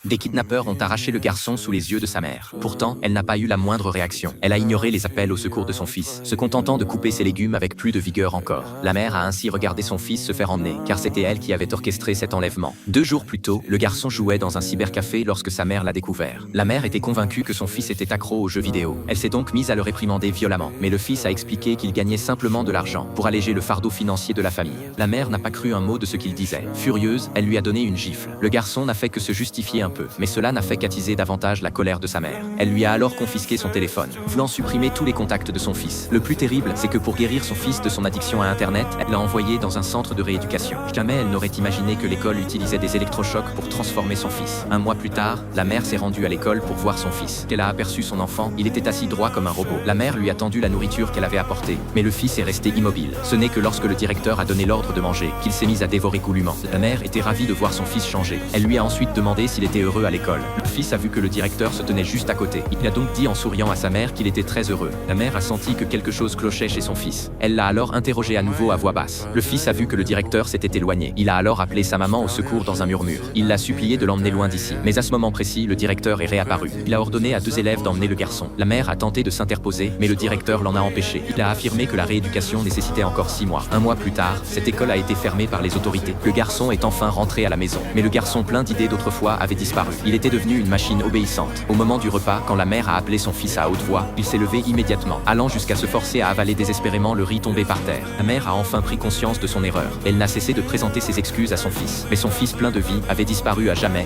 Des kidnappeurs ont arraché le garçon sous les yeux de sa mère. Pourtant, elle n'a pas eu la moindre réaction. Elle a ignoré les appels au secours de son fils, se contentant de couper ses légumes avec plus de vigueur encore. La mère a ainsi regardé son fils se faire emmener, car c'était elle qui avait orchestré cet enlèvement. 2 jours plus tôt, le garçon jouait dans un cybercafé lorsque sa mère l'a découvert. La mère était convaincue que son fils était accro aux jeux vidéo. Elle s'est donc mise à le réprimander violemment. Mais le fils a expliqué qu'il gagnait simplement de l'argent pour alléger le fardeau financier de la famille. La mère n'a pas cru un mot de ce qu'il disait. Furieuse, elle lui a donné une gifle. Le garçon n'a fait que se justifier un peu, mais cela n'a fait qu'attiser davantage la colère de sa mère. Elle lui a alors confisqué son téléphone, voulant supprimer tous les contacts de son fils. Le plus terrible, c'est que pour guérir son fils de son addiction à Internet, elle l'a envoyé dans un centre de rééducation. Jamais elle n'aurait imaginé que l'école utilisait des électrochocs pour transformer son fils. 1 mois plus tard, la mère s'est rendue à l'école pour voir son fils. Elle a aperçu son enfant, il était assis droit comme un robot. La mère lui a tendu la nourriture qu'elle avait apportée, mais le fils est resté immobile. Ce n'est que lorsque le directeur a donné l'ordre de manger qu'il s'est mis à dévorer goulûment. La mère était ravie de voir son fils changer. Elle lui a ensuite demandé s'il était heureux à l'école. Le fils a vu que le directeur se tenait juste à côté. Il a donc dit en souriant à sa mère qu'il était très heureux. La mère a senti que quelque chose clochait chez son fils. Elle l'a alors interrogé à nouveau à voix basse. Le fils a vu que le directeur s'était éloigné. Il a alors appelé sa maman au secours dans un murmure. Il l'a supplié de l'emmener loin d'ici. Mais à ce moment précis, le directeur est réapparu. Il a ordonné à 2 élèves d'emmener le garçon. La mère a tenté de s'interposer, mais le directeur l'en a empêché. Il a affirmé que la rééducation nécessitait encore 6 mois. 1 mois plus tard, cette école a été fermée par les autorités. Le garçon est enfin rentré à la maison. Mais le garçon plein d'idées d'autrefois avait disparu. Il était devenu une machine obéissante. Au moment du repas, quand la mère a appelé son fils à haute voix, il s'est levé immédiatement, allant jusqu'à se forcer à avaler désespérément le riz tombé par terre. La mère a enfin pris conscience de son erreur. Elle n'a cessé de présenter ses excuses à son fils. Mais son fils plein de vie avait disparu à jamais.